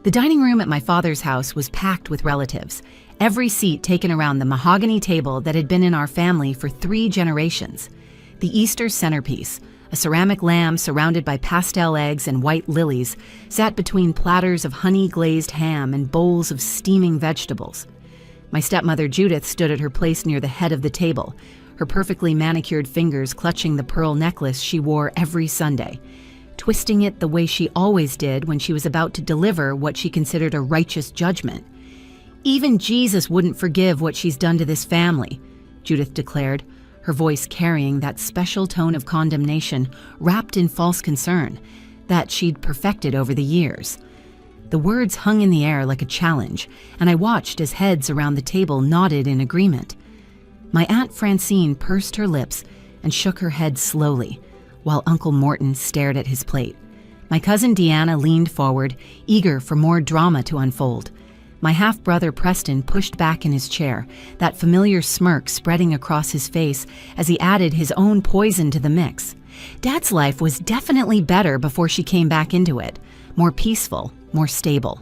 The dining room at my father's house was packed with relatives, every seat taken around the mahogany table that had been in our family for 3 generations. The Easter centerpiece, a ceramic lamb surrounded by pastel eggs and white lilies, sat between platters of honey-glazed ham and bowls of steaming vegetables. My stepmother Judith stood at her place near the head of the table, her perfectly manicured fingers clutching the pearl necklace she wore every Sunday, twisting it the way she always did when she was about to deliver what she considered a righteous judgment. "Even Jesus wouldn't forgive what she's done to this family," Judith declared, her voice carrying that special tone of condemnation wrapped in false concern that she'd perfected over the years. The words hung in the air like a challenge, and I watched as heads around the table nodded in agreement. My Aunt Francine pursed her lips and shook her head slowly, while Uncle Morton stared at his plate. My cousin Deanna leaned forward, eager for more drama to unfold. My half-brother Preston pushed back in his chair, that familiar smirk spreading across his face as he added his own poison to the mix. Dad's life was definitely better before she came back into it, more peaceful, more stable.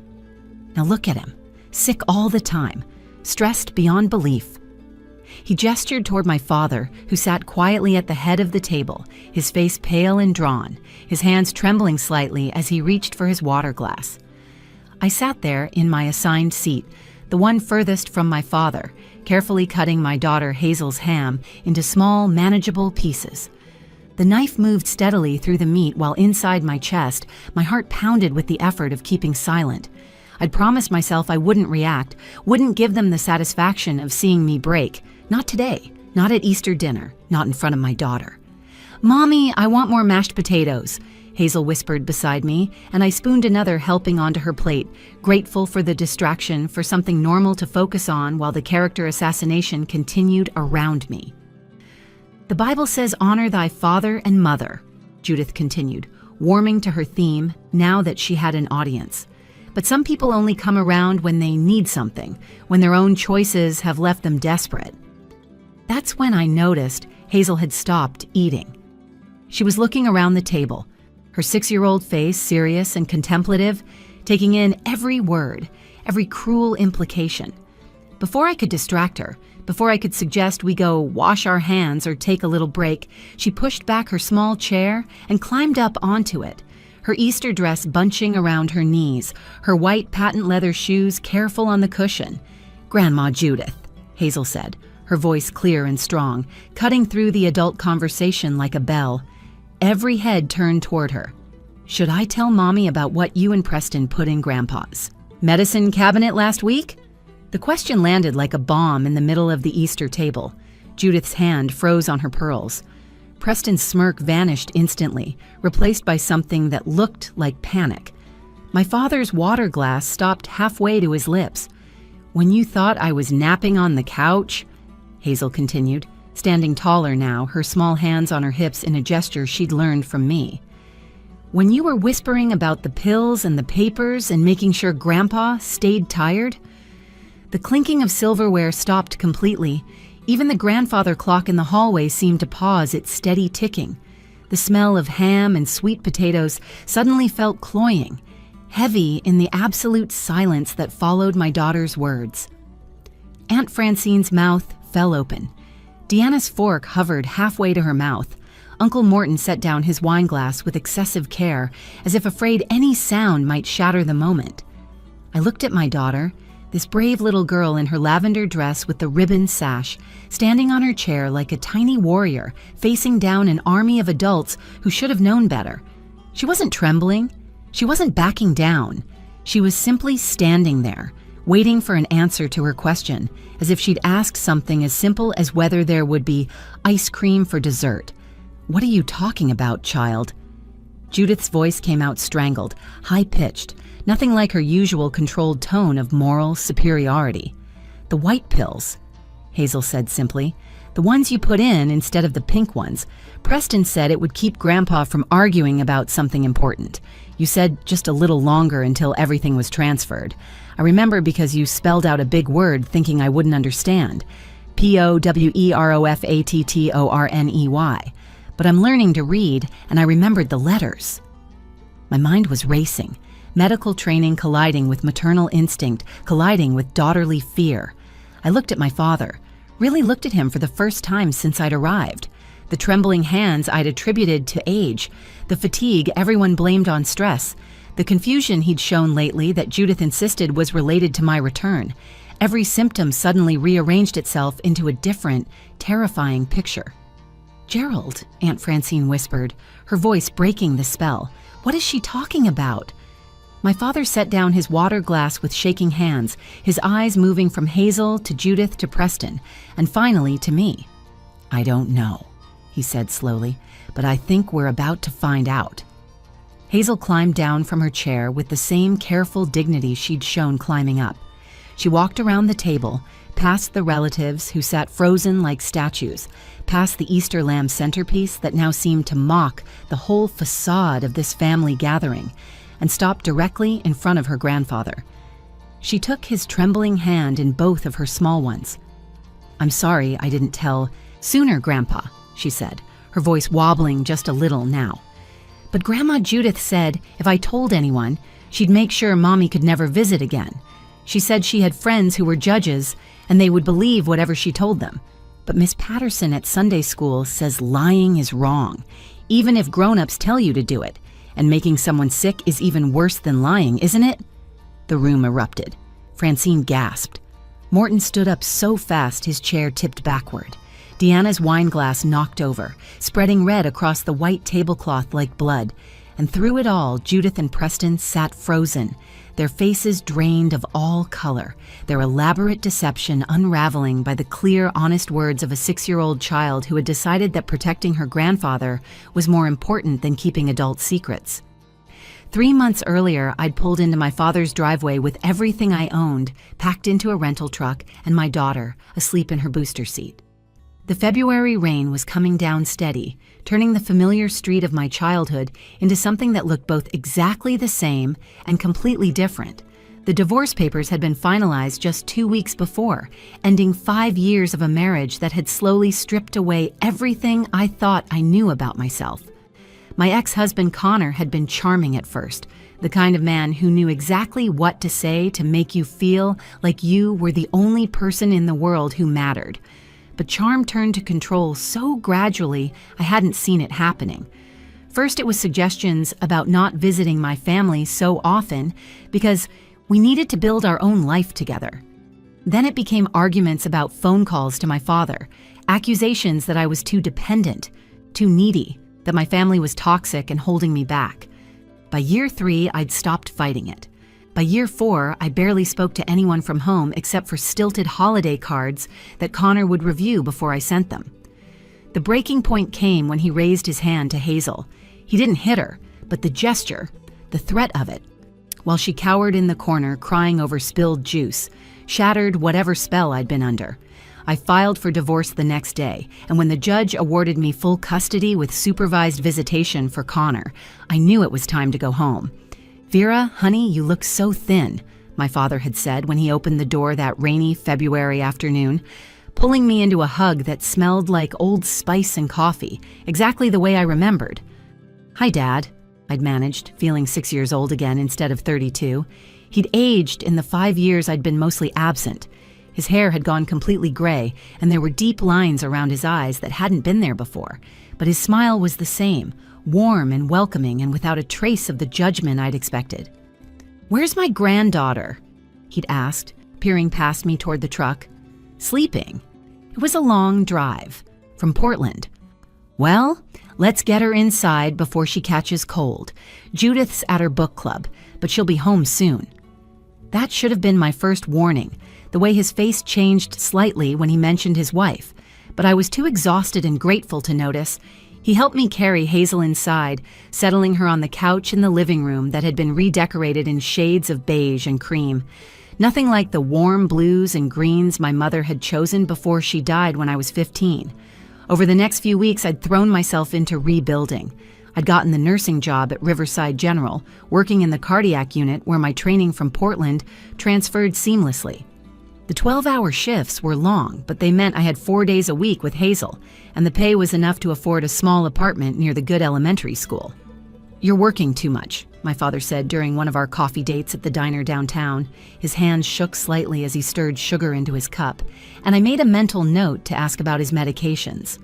Now look at him, sick all the time, stressed beyond belief. He gestured toward my father, who sat quietly at the head of the table, his face pale and drawn, his hands trembling slightly as he reached for his water glass. I sat there in my assigned seat, the one furthest from my father, carefully cutting my daughter Hazel's ham into small, manageable pieces. The knife moved steadily through the meat while inside my chest, my heart pounded with the effort of keeping silent. I'd promised myself I wouldn't react, wouldn't give them the satisfaction of seeing me break. Not today, not at Easter dinner, not in front of my daughter. "Mommy, I want more mashed potatoes," Hazel whispered beside me, and I spooned another helping onto her plate, grateful for the distraction, for something normal to focus on while the character assassination continued around me. "The Bible says honor thy father and mother," Judith continued, warming to her theme now that she had an audience. "But some people only come around when they need something, when their own choices have left them desperate." That's when I noticed Hazel had stopped eating. She was looking around the table, her 6-year-old face serious and contemplative, taking in every word, every cruel implication. Before I could distract her, before I could suggest we go wash our hands or take a little break, she pushed back her small chair and climbed up onto it, her Easter dress bunching around her knees, her white patent leather shoes careful on the cushion. "Grandma Judith," Hazel said, her voice clear and strong, cutting through the adult conversation like a bell. Every head turned toward her. "Should I tell Mommy about what you and Preston put in Grandpa's medicine cabinet last week?" The question landed like a bomb in the middle of the Easter table. Judith's hand froze on her pearls. Preston's smirk vanished instantly, replaced by something that looked like panic. My father's water glass stopped halfway to his lips. "When you thought I was napping on the couch," Hazel continued, standing taller now, her small hands on her hips in a gesture she'd learned from me. "When you were whispering about the pills and the papers and making sure Grandpa stayed tired?" The clinking of silverware stopped completely. Even the grandfather clock in the hallway seemed to pause its steady ticking. The smell of ham and sweet potatoes suddenly felt cloying, heavy in the absolute silence that followed my daughter's words. Aunt Francine's mouth fell open. Deanna's fork hovered halfway to her mouth. Uncle Morton set down his wineglass with excessive care, as if afraid any sound might shatter the moment. I looked at my daughter, this brave little girl in her lavender dress with the ribbon sash, standing on her chair like a tiny warrior, facing down an army of adults who should have known better. She wasn't trembling. She wasn't backing down. She was simply standing there, waiting for an answer to her question, as if she'd asked something as simple as whether there would be ice cream for dessert. "What are you talking about, child?" Judith's voice came out strangled, high-pitched, nothing like her usual controlled tone of moral superiority. "The white pills," Hazel said simply. "The ones you put in instead of the pink ones. Preston said it would keep Grandpa from arguing about something important. You said just a little longer until everything was transferred. I remember because you spelled out a big word thinking I wouldn't understand. P-O-W-E-R-O-F-A-T-T-O-R-N-E-Y. But I'm learning to read, and I remembered the letters." My mind was racing. Medical training colliding with maternal instinct, colliding with daughterly fear. I looked at my father, really looked at him for the first time since I'd arrived. The trembling hands I'd attributed to age, the fatigue everyone blamed on stress, the confusion he'd shown lately that Judith insisted was related to my return. Every symptom suddenly rearranged itself into a different, terrifying picture. "Gerald," Aunt Francine whispered, her voice breaking the spell. "What is she talking about?" My father set down his water glass with shaking hands, his eyes moving from Hazel to Judith to Preston, and finally to me. "I don't know," he said slowly, "but I think we're about to find out." Hazel climbed down from her chair with the same careful dignity she'd shown climbing up. She walked around the table, past the relatives who sat frozen like statues, past the Easter lamb centerpiece that now seemed to mock the whole facade of this family gathering, and stopped directly in front of her grandfather. She took his trembling hand in both of her small ones. "I'm sorry I didn't tell sooner, Grandpa," she said, her voice wobbling just a little now. "But Grandma Judith said if I told anyone, she'd make sure Mommy could never visit again. She said she had friends who were judges, and they would believe whatever she told them. But Miss Patterson at Sunday school says lying is wrong, even if grown-ups tell you to do it. And making someone sick is even worse than lying, isn't it?" The room erupted. Francine gasped. Morton stood up so fast his chair tipped backward. Deanna's wine glass knocked over, spreading red across the white tablecloth like blood. And through it all, Judith and Preston sat frozen, their faces drained of all color, their elaborate deception unraveling by the clear, honest words of a 6-year-old child who had decided that protecting her grandfather was more important than keeping adult secrets. 3 months earlier, I'd pulled into my father's driveway with everything I owned, packed into a rental truck, and my daughter, asleep in her booster seat. The February rain was coming down steady, turning the familiar street of my childhood into something that looked both exactly the same and completely different. The divorce papers had been finalized just 2 weeks before, ending 5 years of a marriage that had slowly stripped away everything I thought I knew about myself. My ex-husband Connor had been charming at first, the kind of man who knew exactly what to say to make you feel like you were the only person in the world who mattered. But charm turned to control so gradually I hadn't seen it happening. First, it was suggestions about not visiting my family so often because we needed to build our own life together. Then it became arguments about phone calls to my father, accusations that I was too dependent, too needy, that my family was toxic and holding me back. By year 3, I'd stopped fighting it. By year 4, I barely spoke to anyone from home except for stilted holiday cards that Connor would review before I sent them. The breaking point came when he raised his hand to Hazel. He didn't hit her, but the gesture, the threat of it, while she cowered in the corner crying over spilled juice, shattered whatever spell I'd been under. I filed for divorce the next day, and when the judge awarded me full custody with supervised visitation for Connor, I knew it was time to go home. "Vera, honey, you look so thin," my father had said when he opened the door that rainy February afternoon, pulling me into a hug that smelled like Old Spice and coffee, exactly the way I remembered. "Hi, Dad," I'd managed, feeling 6 years old again instead of 32. He'd aged in the 5 years I'd been mostly absent. His hair had gone completely gray, and there were deep lines around his eyes that hadn't been there before, but his smile was the same, warm and welcoming and without a trace of the judgment I'd expected. "Where's my granddaughter?" he'd asked, peering past me toward the truck. "Sleeping." It was a long drive from Portland. "Well, let's get her inside before she catches cold. Judith's at her book club, but she'll be home soon." That should have been my first warning, the way his face changed slightly when he mentioned his wife, but I was too exhausted and grateful to notice. He helped me carry Hazel inside, settling her on the couch in the living room that had been redecorated in shades of beige and cream. Nothing like the warm blues and greens my mother had chosen before she died when I was 15. Over the next few weeks, I'd thrown myself into rebuilding. I'd gotten the nursing job at Riverside General, working in the cardiac unit where my training from Portland transferred seamlessly. The 12-hour shifts were long, but they meant I had 4 days a week with Hazel, and the pay was enough to afford a small apartment near the good elementary school. "You're working too much," my father said during one of our coffee dates at the diner downtown. His hand shook slightly as he stirred sugar into his cup, and I made a mental note to ask about his medications.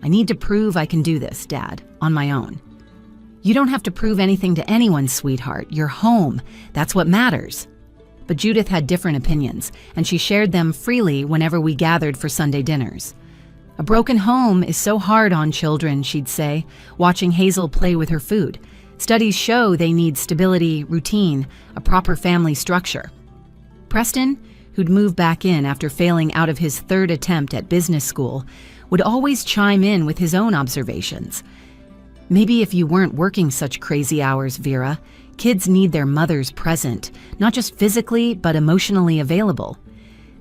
I need to prove I can do this, Dad, on my own. You don't have to prove anything to anyone, sweetheart. You're home. That's what matters. But Judith had different opinions, and she shared them freely whenever we gathered for Sunday dinners. A broken home is so hard on children, she'd say, watching Hazel play with her food. Studies show they need stability, routine, a proper family structure. Preston, who'd moved back in after failing out of his third attempt at business school, would always chime in with his own observations. Maybe if you weren't working such crazy hours, Vera, kids need their mothers present, not just physically, but emotionally available.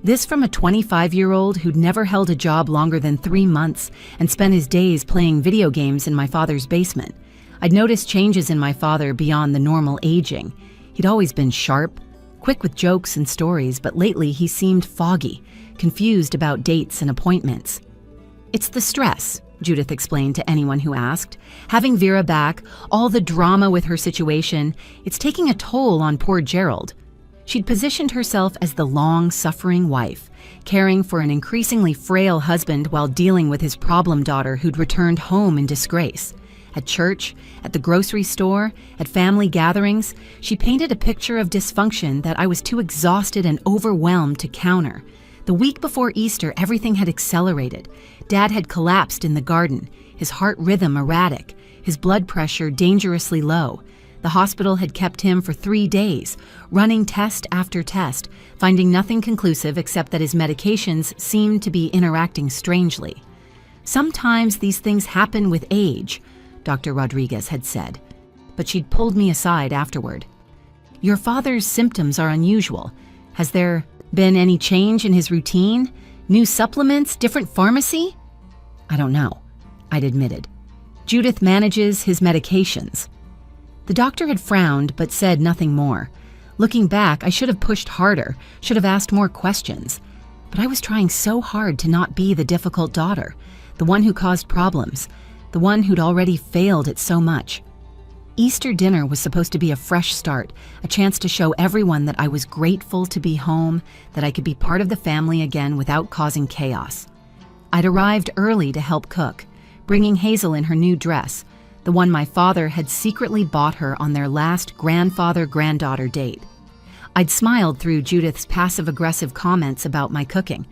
This from a 25-year-old who'd never held a job longer than 3 months and spent his days playing video games in my father's basement. I'd noticed changes in my father beyond the normal aging. He'd always been sharp, quick with jokes and stories, but lately he seemed foggy, confused about dates and appointments. It's the stress, Judith explained to anyone who asked. Having Vera back, all the drama with her situation, it's taking a toll on poor Gerald. She'd positioned herself as the long-suffering wife, caring for an increasingly frail husband while dealing with his problem daughter who'd returned home in disgrace. At church, at the grocery store, at family gatherings, she painted a picture of dysfunction that I was too exhausted and overwhelmed to counter. The week before Easter, everything had accelerated. Dad had collapsed in the garden, his heart rhythm erratic, his blood pressure dangerously low. The hospital had kept him for 3 days, running test after test, finding nothing conclusive except that his medications seemed to be interacting strangely. Sometimes these things happen with age, Dr. Rodriguez had said, but she'd pulled me aside afterward. Your father's symptoms are unusual. Has there been any change in his routine? New supplements? Different pharmacy? I don't know, I'd admitted. Judith manages his medications. The doctor had frowned but said nothing more. Looking back, I should have pushed harder, should have asked more questions. But I was trying so hard to not be the difficult daughter, the one who caused problems, the one who'd already failed at so much. Easter dinner was supposed to be a fresh start, a chance to show everyone that I was grateful to be home, that I could be part of the family again without causing chaos. I'd arrived early to help cook, bringing Hazel in her new dress, the one my father had secretly bought her on their last grandfather-granddaughter date. I'd smiled through Judith's passive-aggressive comments about my cooking.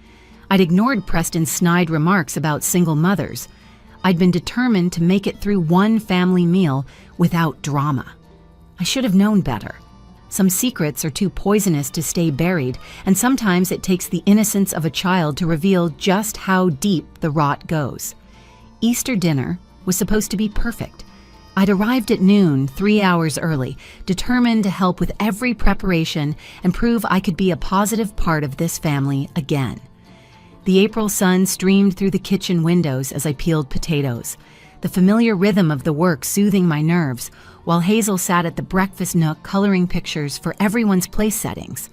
I'd ignored Preston's snide remarks about single mothers. I'd been determined to make it through one family meal without drama. I should have known better. Some secrets are too poisonous to stay buried, and sometimes it takes the innocence of a child to reveal just how deep the rot goes. Easter dinner was supposed to be perfect. I'd arrived at noon, 3 hours early, determined to help with every preparation and prove I could be a positive part of this family again. The April sun streamed through the kitchen windows as I peeled potatoes, the familiar rhythm of the work soothing my nerves, while Hazel sat at the breakfast nook coloring pictures for everyone's place settings.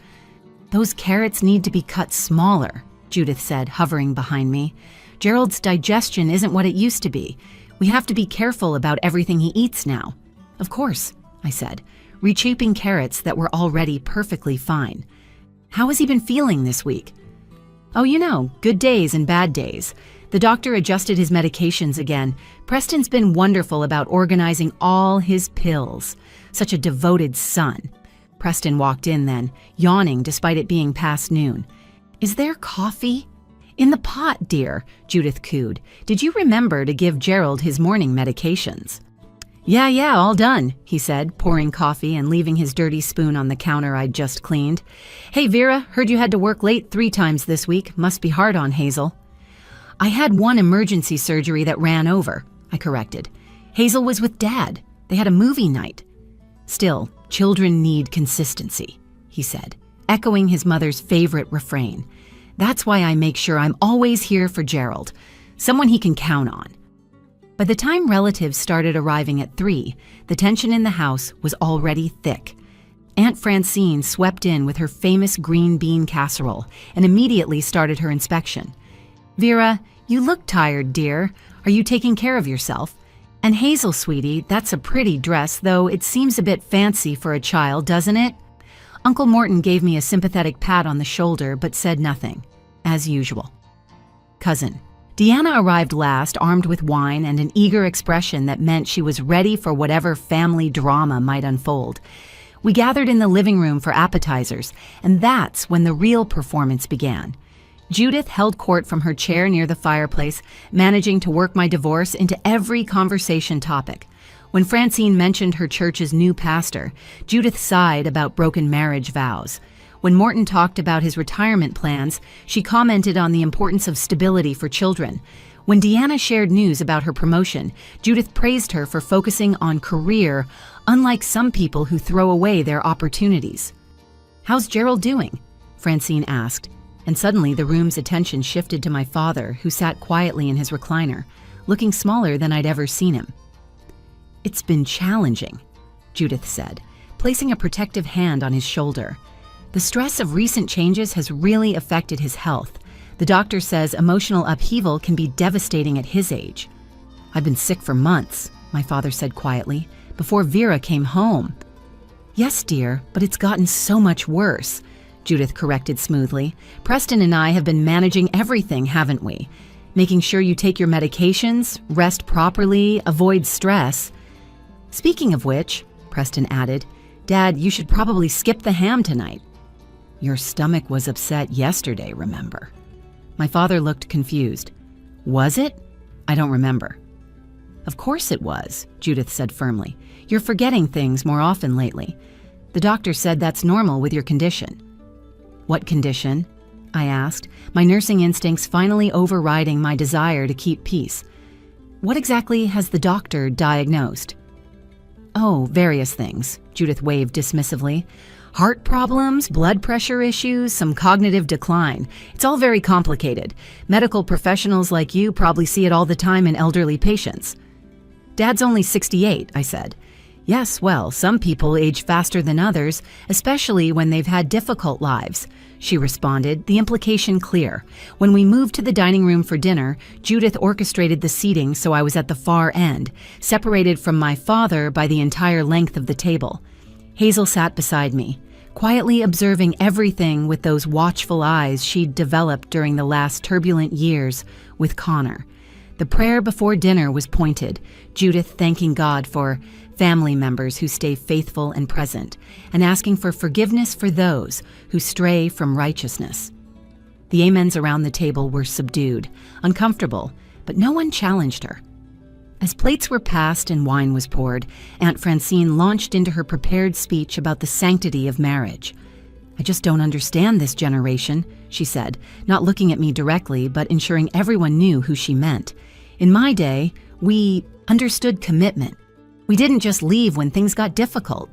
Those carrots need to be cut smaller, Judith said, hovering behind me. Gerald's digestion isn't what it used to be. We have to be careful about everything he eats now. Of course, I said, rechopping carrots that were already perfectly fine. How has he been feeling this week? Oh, you know, good days and bad days. The doctor adjusted his medications again. Preston's been wonderful about organizing all his pills. Such a devoted son. Preston walked in then, yawning despite it being past noon. Is there coffee? In the pot, dear, Judith cooed. Did you remember to give Gerald his morning medications? Yeah, all done, he said, pouring coffee and leaving his dirty spoon on the counter I'd just cleaned. Hey, Vera, heard you had to work late 3 times this week. Must be hard on Hazel. I had one emergency surgery that ran over, I corrected. Hazel was with Dad. They had a movie night. Still, children need consistency, he said, echoing his mother's favorite refrain. That's why I make sure I'm always here for Gerald, someone he can count on. By the time relatives started arriving at 3, the tension in the house was already thick. Aunt Francine swept in with her famous green bean casserole and immediately started her inspection. Vera, you look tired, dear. Are you taking care of yourself? And Hazel, sweetie, that's a pretty dress, though it seems a bit fancy for a child, doesn't it? Uncle Morton gave me a sympathetic pat on the shoulder, but said nothing, as usual. Cousin. Deanna arrived last, armed with wine and an eager expression that meant she was ready for whatever family drama might unfold. We gathered in the living room for appetizers, and that's when the real performance began. Judith held court from her chair near the fireplace, managing to work my divorce into every conversation topic. When Francine mentioned her church's new pastor, Judith sighed about broken marriage vows. When Morton talked about his retirement plans, she commented on the importance of stability for children. When Deanna shared news about her promotion, Judith praised her for focusing on career, unlike some people who throw away their opportunities. "How's Gerald doing?" Francine asked, and suddenly the room's attention shifted to my father, who sat quietly in his recliner, looking smaller than I'd ever seen him. "It's been challenging," Judith said, placing a protective hand on his shoulder. "The stress of recent changes has really affected his health. The doctor says emotional upheaval can be devastating at his age." "I've been sick for months," my father said quietly, "before Vera came home." "Yes, dear, but it's gotten so much worse," Judith corrected smoothly. "Preston and I have been managing everything, haven't we? Making sure you take your medications, rest properly, avoid stress." "Speaking of which," Preston added, "Dad, you should probably skip the ham tonight." "Your stomach was upset yesterday, remember?" My father looked confused. "Was it? I don't remember." "Of course it was," Judith said firmly. "You're forgetting things more often lately. The doctor said that's normal with your condition." "What condition?" I asked, my nursing instincts finally overriding my desire to keep peace. "What exactly has the doctor diagnosed?" "Oh, various things," Judith waved dismissively. "Heart problems, blood pressure issues, some cognitive decline. It's all very complicated. Medical professionals like you probably see it all the time in elderly patients." "Dad's only 68, I said. "Yes, well, some people age faster than others, especially when they've had difficult lives," she responded, the implication clear. When we moved to the dining room for dinner, Judith orchestrated the seating so I was at the far end, separated from my father by the entire length of the table. Hazel sat beside me, quietly observing everything with those watchful eyes she'd developed during the last turbulent years with Connor. The prayer before dinner was pointed, Judith thanking God for family members who stay faithful and present, and asking for forgiveness for those who stray from righteousness. The amens around the table were subdued, uncomfortable, but no one challenged her. As plates were passed and wine was poured, Aunt Francine launched into her prepared speech about the sanctity of marriage. "I just don't understand this generation," she said, not looking at me directly, but ensuring everyone knew who she meant. "In my day, we understood commitment. We didn't just leave when things got difficult."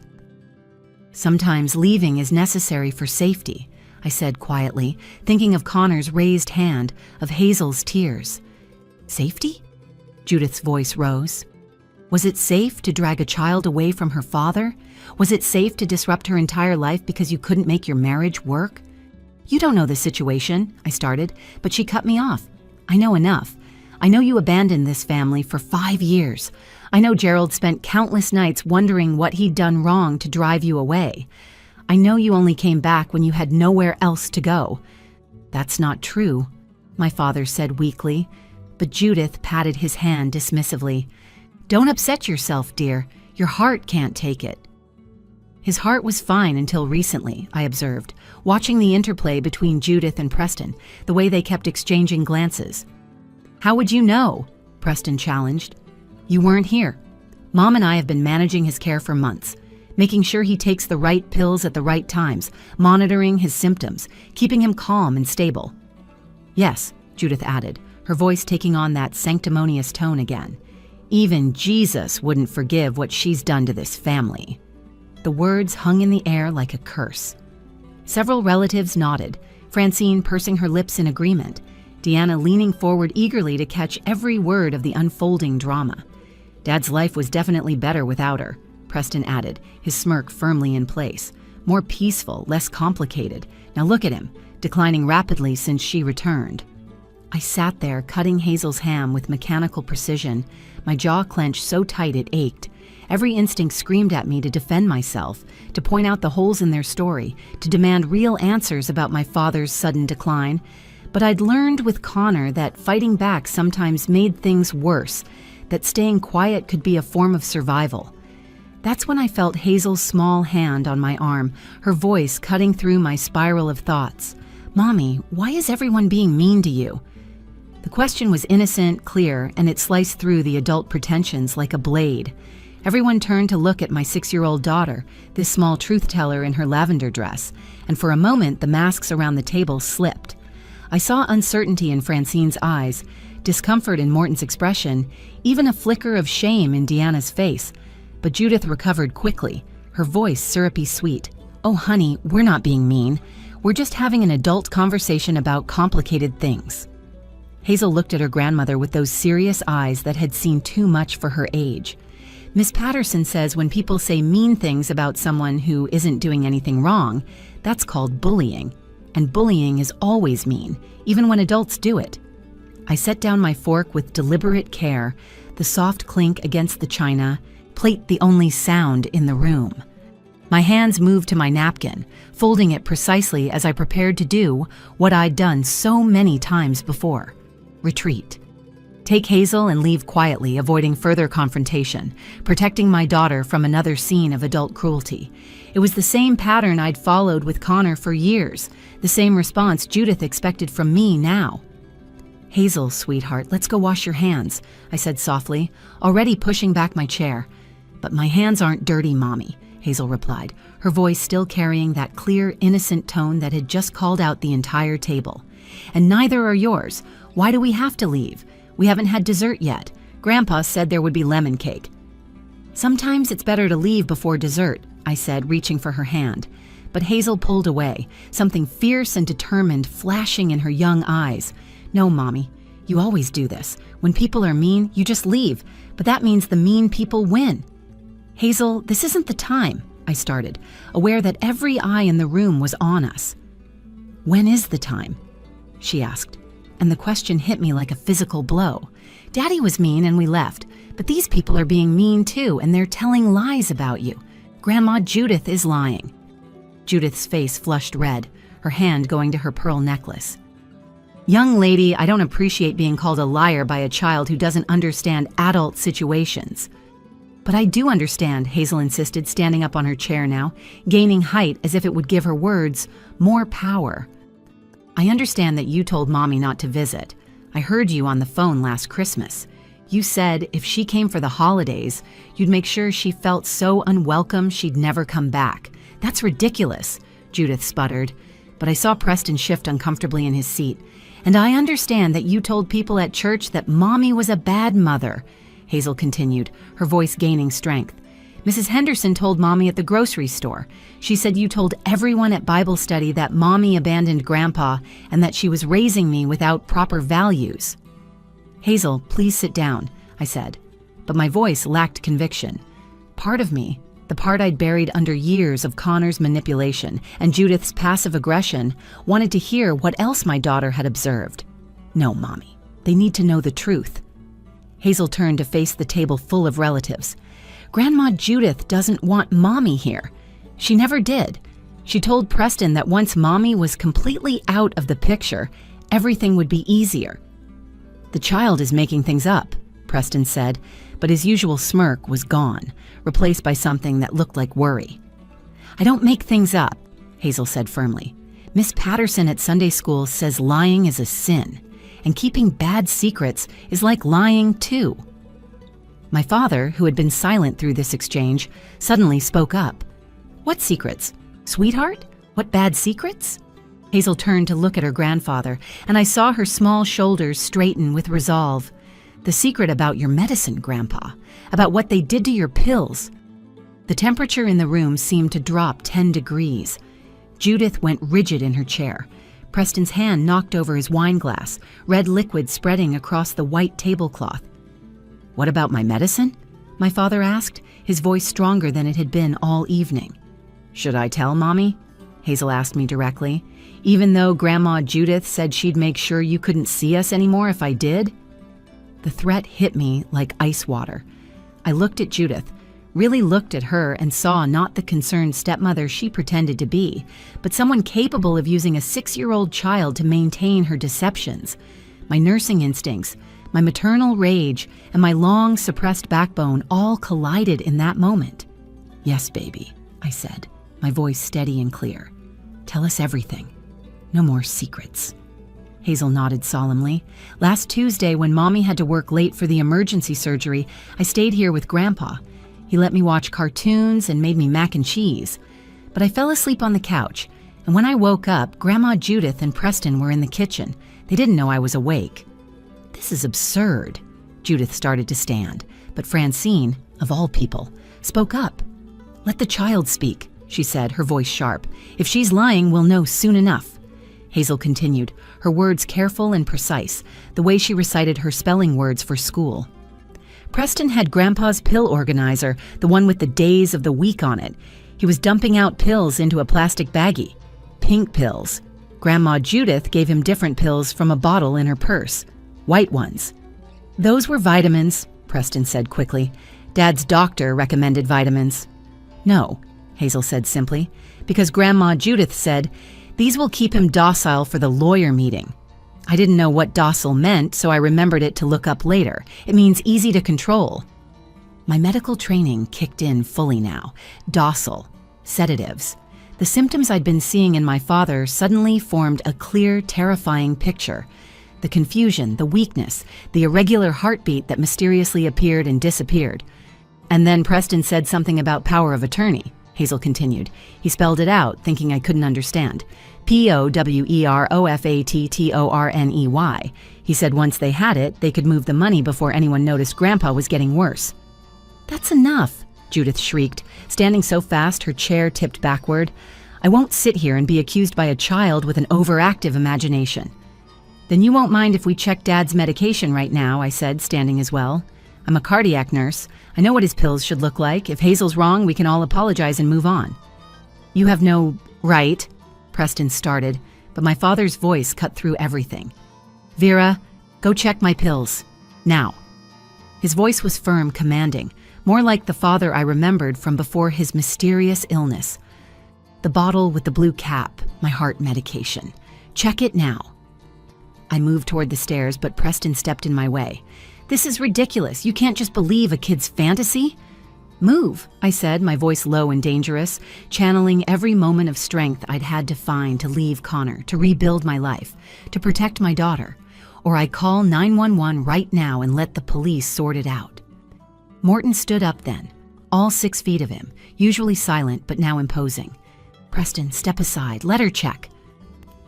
"Sometimes leaving is necessary for safety," I said quietly, thinking of Connor's raised hand, of Hazel's tears. "Safety?" Judith's voice rose. Was it safe to drag a child away from her father? Was it safe to disrupt her entire life because you couldn't make your marriage work? "You don't know the situation," I started, but she cut me off. "I know enough. I know you abandoned this family for 5 years. I know Gerald spent countless nights wondering what he'd done wrong to drive you away. I know you only came back when you had nowhere else to go." "That's not true," my father said weakly, but Judith patted his hand dismissively. "Don't upset yourself, dear. Your heart can't take it." His heart was fine until recently, I observed, watching the interplay between Judith and Preston, the way they kept exchanging glances. "How would you know?" Preston challenged. "You weren't here. Mom and I have been managing his care for months, making sure he takes the right pills at the right times, monitoring his symptoms, keeping him calm and stable." "Yes," Judith added, her voice taking on that sanctimonious tone again. "Even Jesus wouldn't forgive what she's done to this family." The words hung in the air like a curse. Several relatives nodded, Francine pursing her lips in agreement, Deanna leaning forward eagerly to catch every word of the unfolding drama. "Dad's life was definitely better without her," Preston added, his smirk firmly in place. "More peaceful, less complicated. Now look at him, declining rapidly since she returned." I sat there cutting Hazel's ham with mechanical precision, my jaw clenched so tight it ached. Every instinct screamed at me to defend myself, to point out the holes in their story, to demand real answers about my father's sudden decline. But I'd learned with Connor that fighting back sometimes made things worse, that staying quiet could be a form of survival. That's when I felt Hazel's small hand on my arm, her voice cutting through my spiral of thoughts. "Mommy, why is everyone being mean to you?" The question was innocent, clear, and it sliced through the adult pretensions like a blade. Everyone turned to look at my 6-year-old daughter, this small truth-teller in her lavender dress, and for a moment the masks around the table slipped. I saw uncertainty in Francine's eyes, discomfort in Morton's expression, even a flicker of shame in Deanna's face. But Judith recovered quickly, her voice syrupy sweet. "Oh, honey, we're not being mean. We're just having an adult conversation about complicated things." Hazel looked at her grandmother with those serious eyes that had seen too much for her age. "Miss Patterson says when people say mean things about someone who isn't doing anything wrong, that's called bullying. And bullying is always mean, even when adults do it." I set down my fork with deliberate care, the soft clink against the china, plate the only sound in the room. My hands moved to my napkin, folding it precisely as I prepared to do what I'd done so many times before. Retreat. Take Hazel and leave quietly, avoiding further confrontation, protecting my daughter from another scene of adult cruelty. It was the same pattern I'd followed with Connor for years, the same response Judith expected from me now. "Hazel, sweetheart, let's go wash your hands," I said softly, already pushing back my chair. "But my hands aren't dirty, Mommy," Hazel replied, her voice still carrying that clear, innocent tone that had just called out the entire table. "And neither are yours. Why do we have to leave? We haven't had dessert yet. Grandpa said there would be lemon cake." "Sometimes it's better to leave before dessert," I said, reaching for her hand. But Hazel pulled away, something fierce and determined flashing in her young eyes. "No, Mommy, you always do this. When people are mean, you just leave, but that means the mean people win." "Hazel, this isn't the time," I started, aware that every eye in the room was on us. "When is the time?" she asked, and the question hit me like a physical blow. Daddy was mean and we left, but these people are being mean too, and they're telling lies about you. Grandma Judith is lying. Judith's face flushed red, her hand going to her pearl necklace. "Young lady, I don't appreciate being called a liar by a child who doesn't understand adult situations." "But I do understand," Hazel insisted, standing up on her chair now, gaining height as if it would give her words more power. "I understand that you told Mommy not to visit. I heard you on the phone last Christmas. You said if she came for the holidays, you'd make sure she felt so unwelcome she'd never come back. That's ridiculous," Judith sputtered. But I saw Preston shift uncomfortably in his seat. "And I understand that you told people at church that Mommy was a bad mother," Hazel continued, her voice gaining strength. "Mrs. Henderson told Mommy at the grocery store. She said you told everyone at Bible study that Mommy abandoned Grandpa and that she was raising me without proper values." "Hazel, please sit down," I said, but my voice lacked conviction. Part of me, the part I'd buried under years of Connor's manipulation and Judith's passive aggression, wanted to hear what else my daughter had observed. "No, Mommy, they need to know the truth." Hazel turned to face the table full of relatives. "Grandma Judith doesn't want Mommy here. She never did. She told Preston that once Mommy was completely out of the picture, everything would be easier." "The child is making things up," Preston said, but his usual smirk was gone, replaced by something that looked like worry. "I don't make things up," Hazel said firmly. "Miss Patterson at Sunday school says lying is a sin, and keeping bad secrets is like lying too." My father, who had been silent through this exchange, suddenly spoke up. "What secrets? Sweetheart? What bad secrets?" Hazel turned to look at her grandfather, and I saw her small shoulders straighten with resolve. "The secret about your medicine, Grandpa, about what they did to your pills." The temperature in the room seemed to drop 10 degrees. Judith went rigid in her chair. Preston's hand knocked over his wine glass, red liquid spreading across the white tablecloth. "What about my medicine?" my father asked, his voice stronger than it had been all evening. "Should I tell Mommy?" Hazel asked me directly, even though Grandma Judith said she'd make sure you couldn't see us anymore if I did? The threat hit me like ice water. I looked at Judith, really looked at her, and saw not the concerned stepmother she pretended to be, but someone capable of using a 6-year-old child to maintain her deceptions. My nursing instincts, my maternal rage, and my long suppressed backbone all collided in that moment. "Yes, baby," I said, my voice steady and clear. "Tell us everything. No more secrets." Hazel nodded solemnly. "Last Tuesday, when Mommy had to work late for the emergency surgery, I stayed here with Grandpa. He let me watch cartoons and made me mac and cheese. But I fell asleep on the couch, and when I woke up, Grandma Judith and Preston were in the kitchen. They didn't know I was awake." "This is absurd." Judith started to stand, but Francine, of all people, spoke up. "Let the child speak," she said, her voice sharp. "If she's lying, we'll know soon enough." Hazel continued, her words careful and precise, the way she recited her spelling words for school. "Preston had Grandpa's pill organizer, the one with the days of the week on it. He was dumping out pills into a plastic baggie. Pink pills. Grandma Judith gave him different pills from a bottle in her purse. White ones. Those were vitamins," Preston said quickly. "Dad's doctor recommended vitamins." "No," Hazel said simply, "because Grandma Judith said, 'These will keep him docile for the lawyer meeting.' I didn't know what docile meant, so I remembered it to look up later. It means easy to control." My medical training kicked in fully now. Docile. Sedatives. The symptoms I'd been seeing in my father suddenly formed a clear, terrifying picture. The confusion, the weakness, the irregular heartbeat that mysteriously appeared and disappeared. "And then Preston said something about power of attorney," Hazel continued. "He spelled it out, thinking I couldn't understand. POWEROFATTORNEY. He said once they had it, they could move the money before anyone noticed Grandpa was getting worse." "That's enough," Judith shrieked, standing so fast her chair tipped backward. "I won't sit here and be accused by a child with an overactive imagination." "Then you won't mind if we check Dad's medication right now," I said, standing as well. "I'm a cardiac nurse. I know what his pills should look like. If Hazel's wrong, we can all apologize and move on." "You have no right," Preston started, but my father's voice cut through everything. "Vera, go check my pills. Now." His voice was firm, commanding, more like the father I remembered from before his mysterious illness. "The bottle with the blue cap, my heart medication. Check it now." I moved toward the stairs, but Preston stepped in my way. "This is ridiculous. You can't just believe a kid's fantasy." "Move," I said, my voice low and dangerous, channeling every moment of strength I'd had to find to leave Connor, to rebuild my life, to protect my daughter. Or I call 911 right now and let the police sort it out. Morton stood up then, all 6 feet of him, usually silent but now imposing. "Preston, step aside. Let her check."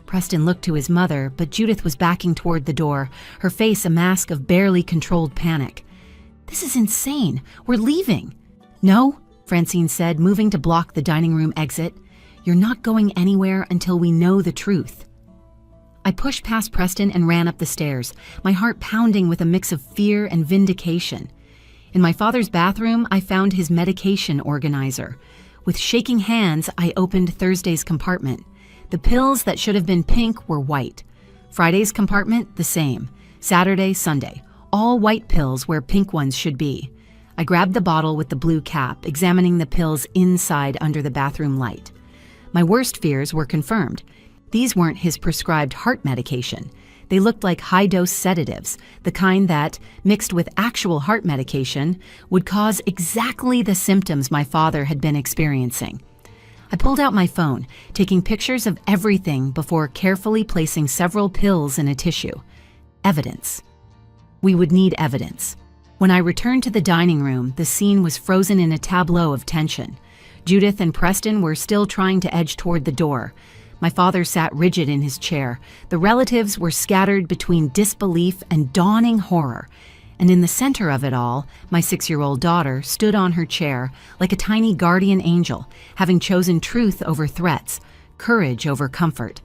Preston looked to his mother, but Judith was backing toward the door, her face a mask of barely controlled panic. "This is insane. We're leaving." "No," Francine said, moving to block the dining room exit. "You're not going anywhere until we know the truth." I pushed past Preston and ran up the stairs, my heart pounding with a mix of fear and vindication. In my father's bathroom, I found his medication organizer. With shaking hands, I opened Thursday's compartment. The pills that should have been pink were white. Friday's compartment, the same. Saturday, Sunday, all white pills where pink ones should be. I grabbed the bottle with the blue cap, examining the pills inside under the bathroom light. My worst fears were confirmed. These weren't his prescribed heart medication. They looked like high-dose sedatives, the kind that, mixed with actual heart medication, would cause exactly the symptoms my father had been experiencing. I pulled out my phone, taking pictures of everything before carefully placing several pills in a tissue. Evidence. We would need evidence. When I returned to the dining room, the scene was frozen in a tableau of tension. Judith and Preston were still trying to edge toward the door. My father sat rigid in his chair. The relatives were scattered between disbelief and dawning horror. And in the center of it all, my 6-year-old daughter stood on her chair like a tiny guardian angel, having chosen truth over threats, courage over comfort.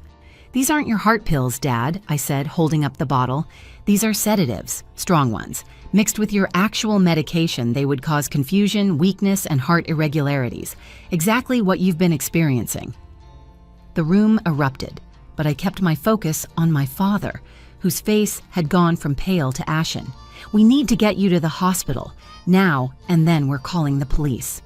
"These aren't your heart pills, Dad," I said, holding up the bottle. "These are sedatives, strong ones. Mixed with your actual medication, they would cause confusion, weakness, and heart irregularities. Exactly what you've been experiencing." The room erupted, but I kept my focus on my father, whose face had gone from pale to ashen. "We need to get you to the hospital, now, and then we're calling the police."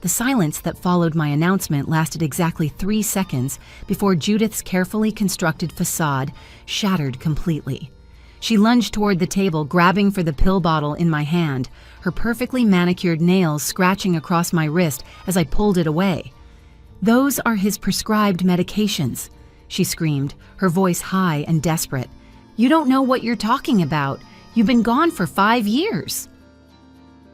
The silence that followed my announcement lasted exactly 3 seconds before Judith's carefully constructed facade shattered completely. She lunged toward the table, grabbing for the pill bottle in my hand, her perfectly manicured nails scratching across my wrist as I pulled it away. "Those are his prescribed medications," she screamed, her voice high and desperate. "You don't know what you're talking about. You've been gone for 5 years."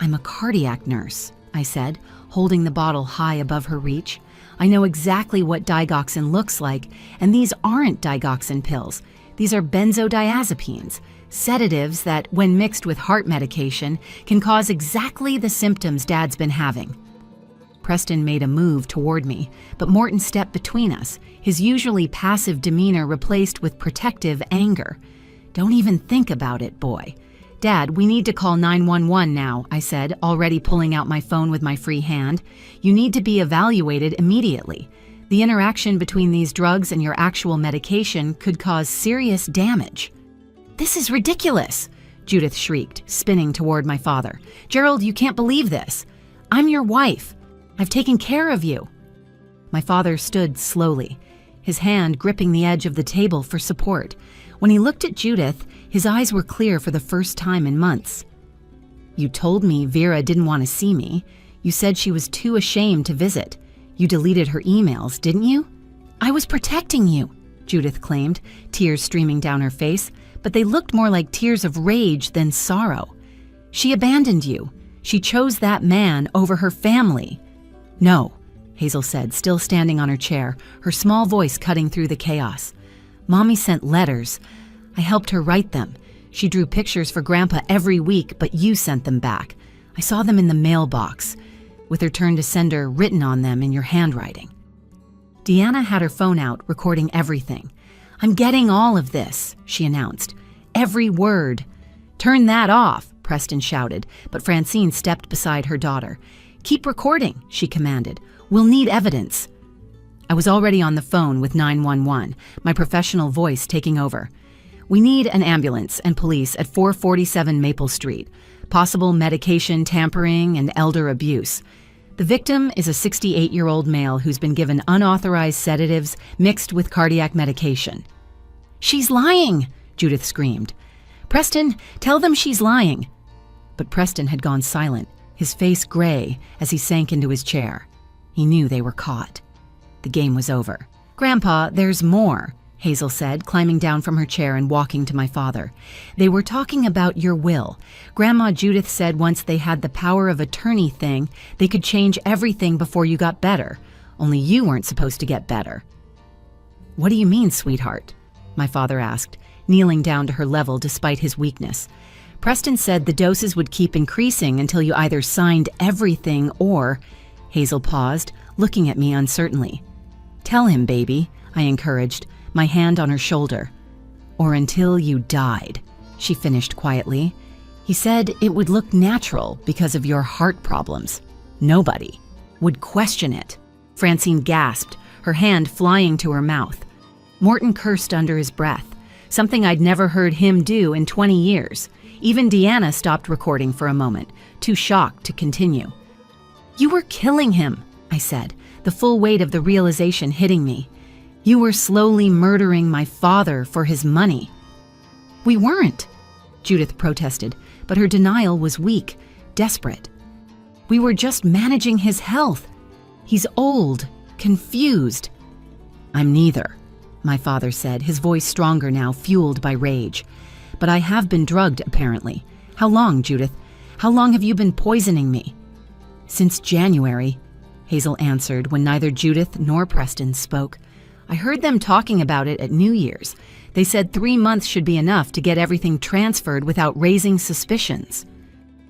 "I'm a cardiac nurse," I said, holding the bottle high above her reach. "I know exactly what digoxin looks like, and these aren't digoxin pills. These are benzodiazepines, sedatives that, when mixed with heart medication, can cause exactly the symptoms Dad's been having." Preston made a move toward me, but Morton stepped between us, his usually passive demeanor replaced with protective anger. "Don't even think about it, boy." "Dad, we need to call 911 now," I said, already pulling out my phone with my free hand. "You need to be evaluated immediately. The interaction between these drugs and your actual medication could cause serious damage." "This is ridiculous," Judith shrieked, spinning toward my father. "Gerald, you can't believe this. I'm your wife. I've taken care of you." My father stood slowly, his hand gripping the edge of the table for support. When he looked at Judith, his eyes were clear for the first time in months. "You told me Vera didn't want to see me. You said she was too ashamed to visit. You deleted her emails, didn't you?" "I was protecting you," Judith claimed, tears streaming down her face, but they looked more like tears of rage than sorrow. "She abandoned you. She chose that man over her family." "No," Hazel said, still standing on her chair, her small voice cutting through the chaos. "Mommy sent letters. I helped her write them. She drew pictures for Grandpa every week, but you sent them back. I saw them in the mailbox, with return to sender written on them in your handwriting." Deanna had her phone out, recording everything. "I'm getting all of this," she announced. "Every word." "Turn that off," Preston shouted, but Francine stepped beside her daughter. "Keep recording," she commanded. "We'll need evidence." I was already on the phone with 911, my professional voice taking over. "We need an ambulance and police at 447 Maple Street. Possible medication tampering and elder abuse. The victim is a 68-year-old male who's been given unauthorized sedatives mixed with cardiac medication." "She's lying!" Judith screamed. "Preston, tell them she's lying." But Preston had gone silent, his face gray as he sank into his chair. He knew they were caught. The game was over. "Grandpa, there's more," Hazel said, climbing down from her chair and walking to my father. "They were talking about your will. Grandma Judith said once they had the power of attorney thing, they could change everything before you got better. Only you weren't supposed to get better." "What do you mean, sweetheart?" my father asked, kneeling down to her level despite his weakness. "Preston said the doses would keep increasing until you either signed everything or—" Hazel paused, looking at me uncertainly. "Tell him, baby," I encouraged, my hand on her shoulder. "Or until you died," she finished quietly. "He said it would look natural because of your heart problems. Nobody would question it." Francine gasped, her hand flying to her mouth. Morton cursed under his breath, something I'd never heard him do in 20 years. Even Deanna stopped recording for a moment, too shocked to continue. "You were killing him," I said, the full weight of the realization hitting me. "You were slowly murdering my father for his money." "We weren't," Judith protested, but her denial was weak, desperate. "We were just managing his health. He's old, confused." "I'm neither," my father said, his voice stronger now, fueled by rage. "But I have been drugged, apparently. How long, Judith? How long have you been poisoning me?" "Since January," Hazel answered when neither Judith nor Preston spoke. "I heard them talking about it at New Year's. They said 3 months should be enough to get everything transferred without raising suspicions."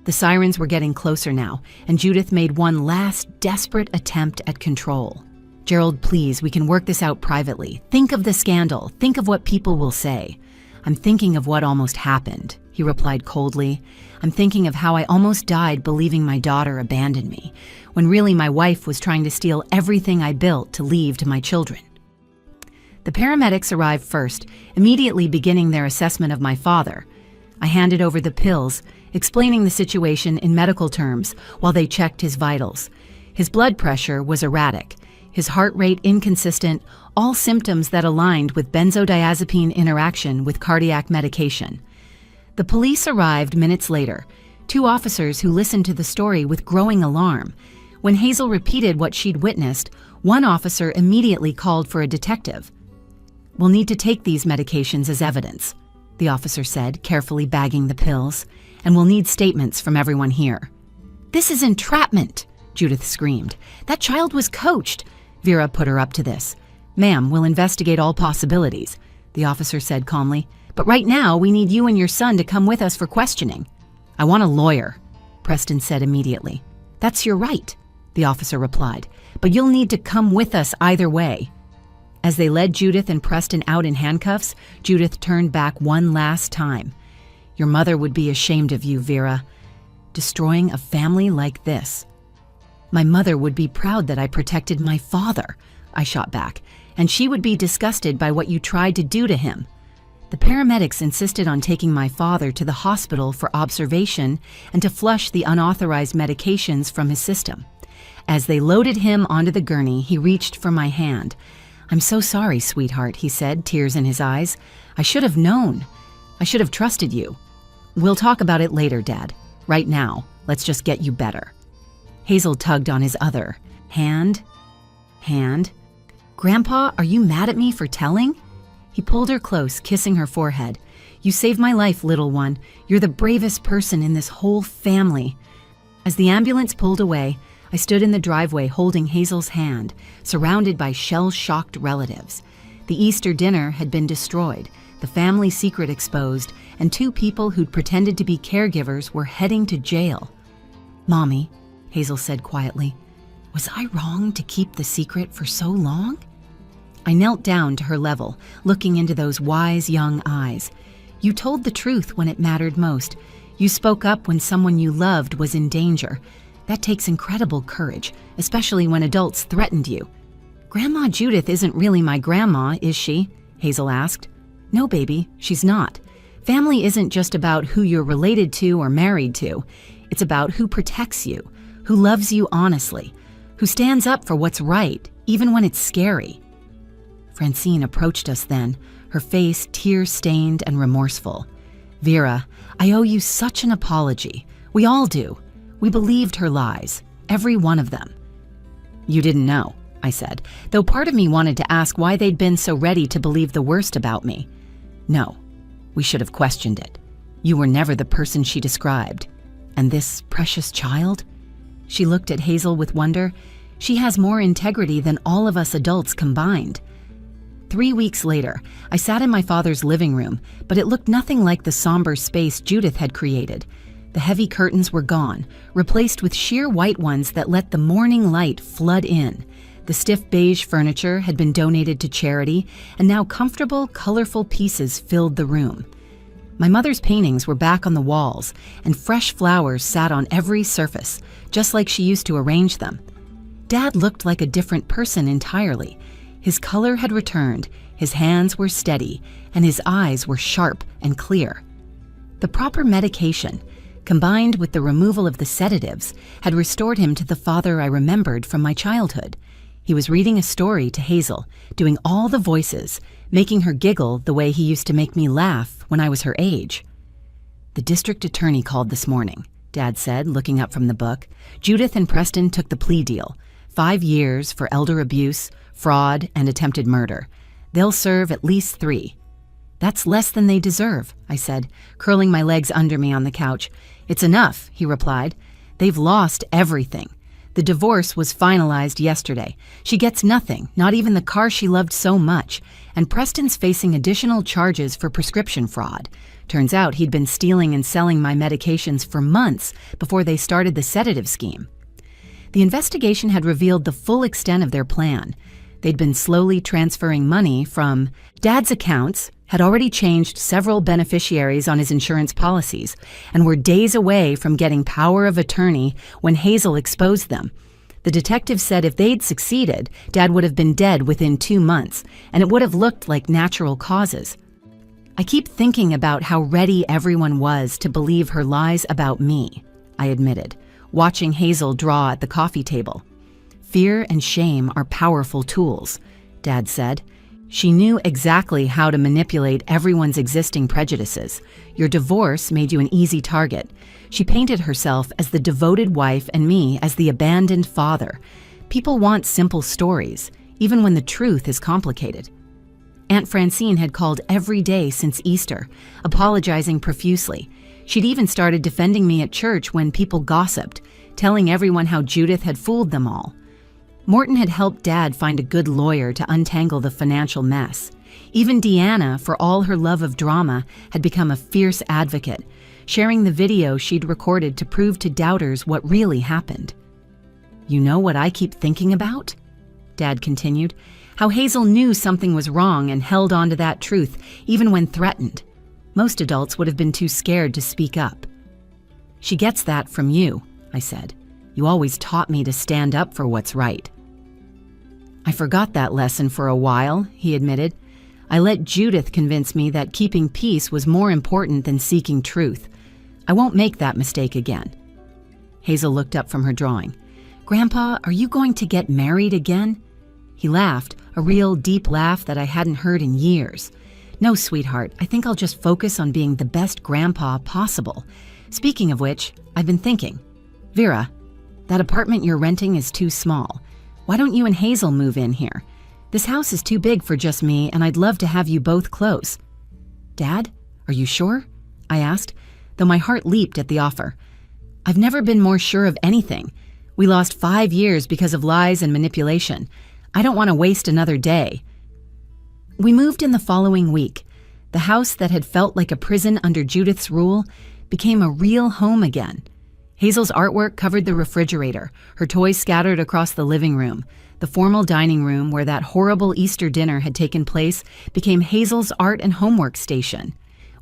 The sirens were getting closer now, and Judith made one last desperate attempt at control. "Gerald, please, we can work this out privately. Think of the scandal. Think of what people will say." "I'm thinking of what almost happened," he replied coldly. "I'm thinking of how I almost died believing my daughter abandoned me, when really my wife was trying to steal everything I built to leave to my children." The paramedics arrived first, immediately beginning their assessment of my father. I handed over the pills, explaining the situation in medical terms while they checked his vitals. His blood pressure was erratic, his heart rate inconsistent, all symptoms that aligned with benzodiazepine interaction with cardiac medication. The police arrived minutes later, 2 officers who listened to the story with growing alarm. When Hazel repeated what she'd witnessed, one officer immediately called for a detective. "We'll need to take these medications as evidence," the officer said, carefully bagging the pills, "and we'll need statements from everyone here." "This is entrapment," Judith screamed. "That child was coached." Vera put her up to this. "Ma'am, we'll investigate all possibilities," the officer said calmly. "But right now, we need you and your son to come with us for questioning." "I want a lawyer," Preston said immediately. "That's your right," the officer replied, "but you'll need to come with us either way." As they led Judith and Preston out in handcuffs, Judith turned back one last time. "Your mother would be ashamed of you, Vera. Destroying a family like this." "My mother would be proud that I protected my father," I shot back, "and she would be disgusted by what you tried to do to him." The paramedics insisted on taking my father to the hospital for observation and to flush the unauthorized medications from his system. As they loaded him onto the gurney, he reached for my hand. "I'm so sorry, sweetheart," he said, tears in his eyes. "I should have known. I should have trusted you. We'll talk about it later, Dad. Right now, let's just get you better." Hazel tugged on his other hand. "Grandpa, are you mad at me for telling?" He pulled her close, kissing her forehead. "You saved my life, little one. You're the bravest person in this whole family." As the ambulance pulled away, I stood in the driveway holding Hazel's hand, surrounded by shell-shocked relatives. The Easter dinner had been destroyed, the family secret exposed, and 2 people who'd pretended to be caregivers were heading to jail. "Mommy," Hazel said quietly, "was I wrong to keep the secret for so long?" I knelt down to her level, looking into those wise young eyes. "You told the truth when it mattered most. You spoke up when someone you loved was in danger. That takes incredible courage, especially when adults threatened you." "Grandma Judith isn't really my grandma, is she?" Hazel asked. "No, baby, she's not. Family isn't just about who you're related to or married to. It's about who protects you, who loves you honestly, who stands up for what's right, even when it's scary." Francine approached us then, her face tear-stained and remorseful. "Vera, I owe you such an apology. We all do. We believed her lies, every one of them." "You didn't know," I said, though part of me wanted to ask why they'd been so ready to believe the worst about me. "No, we should have questioned it. You were never the person she described. And this precious child?" She looked at Hazel with wonder. "She has more integrity than all of us adults combined." 3 weeks later, I sat in my father's living room, but it looked nothing like the somber space Judith had created. The heavy curtains were gone, replaced with sheer white ones that let the morning light flood in. The stiff beige furniture had been donated to charity, and now comfortable, colorful pieces filled the room. My mother's paintings were back on the walls, and fresh flowers sat on every surface, just like she used to arrange them. Dad looked like a different person entirely. His color had returned, his hands were steady, and his eyes were sharp and clear. The proper medication, combined with the removal of the sedatives, had restored him to the father I remembered from my childhood. He was reading a story to Hazel, doing all the voices, making her giggle the way he used to make me laugh when I was her age. "The district attorney called this morning," Dad said, looking up from the book. "Judith and Preston took the plea deal. 5 years for elder abuse, fraud, and attempted murder. They'll serve at least 3. "That's less than they deserve," I said, curling my legs under me on the couch. "It's enough," he replied. "They've lost everything. The divorce was finalized yesterday. She gets nothing, not even the car she loved so much, and Preston's facing additional charges for prescription fraud. Turns out he'd been stealing and selling my medications for months before they started the sedative scheme." The investigation had revealed the full extent of their plan. They'd been slowly transferring money from Dad's accounts, had already changed several beneficiaries on his insurance policies, and were days away from getting power of attorney when Hazel exposed them. The detective said if they'd succeeded, Dad would have been dead within 2 months, and it would have looked like natural causes. I keep thinking about how ready everyone was to believe her lies about me, I admitted, watching Hazel draw at the coffee table. Fear and shame are powerful tools, Dad said. She knew exactly how to manipulate everyone's existing prejudices. Your divorce made you an easy target. She painted herself as the devoted wife and me as the abandoned father. People want simple stories, even when the truth is complicated. Aunt Francine had called every day since Easter, apologizing profusely. She'd even started defending me at church when people gossiped, telling everyone how Judith had fooled them all. Morton had helped Dad find a good lawyer to untangle the financial mess. Even Deanna, for all her love of drama, had become a fierce advocate, sharing the video she'd recorded to prove to doubters what really happened. "You know what I keep thinking about?" Dad continued. "How Hazel knew something was wrong and held on to that truth, even when threatened. Most adults would have been too scared to speak up." "She gets that from you," I said. "You always taught me to stand up for what's right." "I forgot that lesson for a while," he admitted. "I let Judith convince me that keeping peace was more important than seeking truth. I won't make that mistake again." Hazel looked up from her drawing. "Grandpa, are you going to get married again?" He laughed, a real deep laugh that I hadn't heard in years. "No, sweetheart, I think I'll just focus on being the best grandpa possible. Speaking of which, I've been thinking. Vera, that apartment you're renting is too small. Why don't you and Hazel move in here? This house is too big for just me, and I'd love to have you both close." "Dad, are you sure?" I asked, though my heart leaped at the offer. I've never been more sure of anything. We lost 5 years because of lies and manipulation. I don't want to waste another day. We moved in the following week. The house that had felt like a prison under Judith's rule became a real home again. Hazel's artwork covered the refrigerator, her toys scattered across the living room. The formal dining room where that horrible Easter dinner had taken place became Hazel's art and homework station.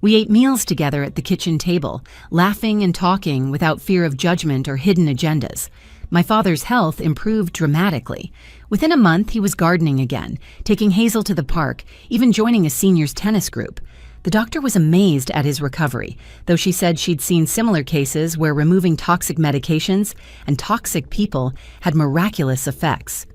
We ate meals together at the kitchen table, laughing and talking without fear of judgment or hidden agendas. My father's health improved dramatically. Within a month, he was gardening again, taking Hazel to the park, even joining a seniors tennis group. The doctor was amazed at his recovery, though she said she'd seen similar cases where removing toxic medications and toxic people had miraculous effects.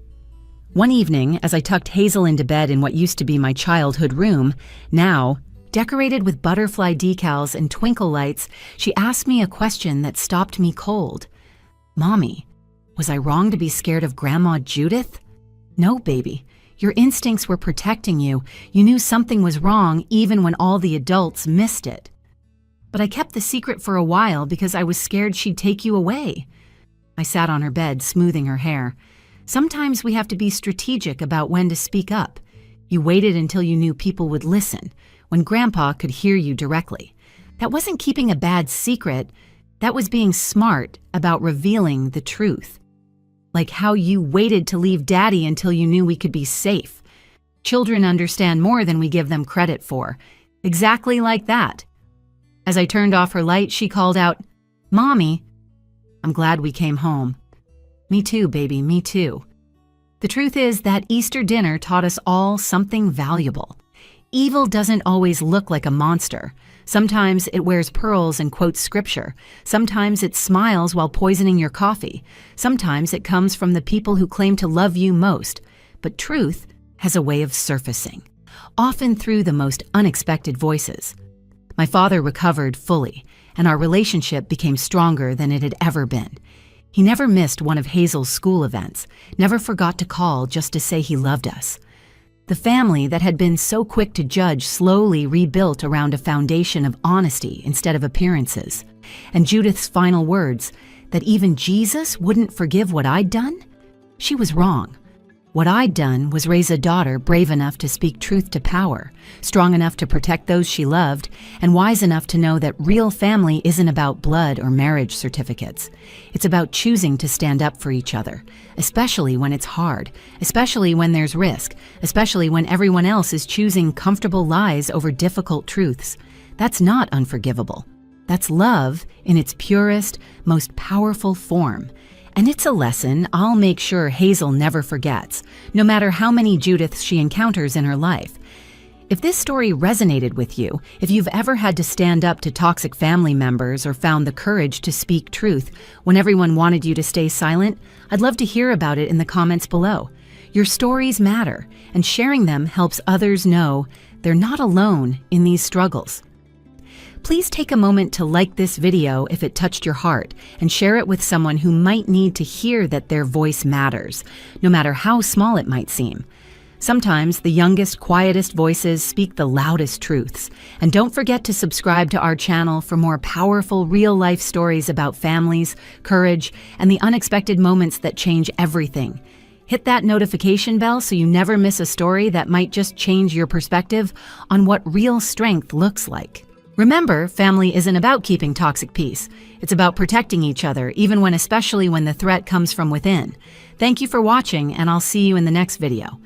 One evening, as I tucked Hazel into bed in what used to be my childhood room, now decorated with butterfly decals and twinkle lights, she asked me a question that stopped me cold. "Mommy, was I wrong to be scared of Grandma Judith?" "No, baby. Your instincts were protecting you. You knew something was wrong even when all the adults missed it." "But I kept the secret for a while because I was scared she'd take you away." I sat on her bed, smoothing her hair. "Sometimes we have to be strategic about when to speak up. You waited until you knew people would listen, when Grandpa could hear you directly. That wasn't keeping a bad secret. That was being smart about revealing the truth. Like how you waited to leave Daddy until you knew we could be safe. Children understand more than we give them credit for. Exactly like that." As I turned off her light, she called out, "Mommy." I'm glad we came home. "Me too, baby, me too." The truth is that Easter dinner taught us all something valuable. Evil doesn't always look like a monster. Sometimes it wears pearls and quotes scripture. Sometimes it smiles while poisoning your coffee. Sometimes it comes from the people who claim to love you most. But truth has a way of surfacing, often through the most unexpected voices. My father recovered fully, and our relationship became stronger than it had ever been. He never missed one of Hazel's school events, never forgot to call just to say he loved us. The family that had been so quick to judge slowly rebuilt around a foundation of honesty instead of appearances. And Judith's final words, that even Jesus wouldn't forgive what I'd done? She was wrong. What I'd done was raise a daughter brave enough to speak truth to power, strong enough to protect those she loved, and wise enough to know that real family isn't about blood or marriage certificates. It's about choosing to stand up for each other, especially when it's hard, especially when there's risk, especially when everyone else is choosing comfortable lies over difficult truths. That's not unforgivable. That's love in its purest, most powerful form. And it's a lesson I'll make sure Hazel never forgets, no matter how many Judiths she encounters in her life. If this story resonated with you, if you've ever had to stand up to toxic family members or found the courage to speak truth when everyone wanted you to stay silent, I'd love to hear about it in the comments below. Your stories matter, and sharing them helps others know they're not alone in these struggles. Please take a moment to like this video if it touched your heart and share it with someone who might need to hear that their voice matters, no matter how small it might seem. Sometimes the youngest, quietest voices speak the loudest truths. And don't forget to subscribe to our channel for more powerful, real-life stories about families, courage, and the unexpected moments that change everything. Hit that notification bell so you never miss a story that might just change your perspective on what real strength looks like. Remember, family isn't about keeping toxic peace. It's about protecting each other, especially when the threat comes from within. Thank you for watching, and I'll see you in the next video.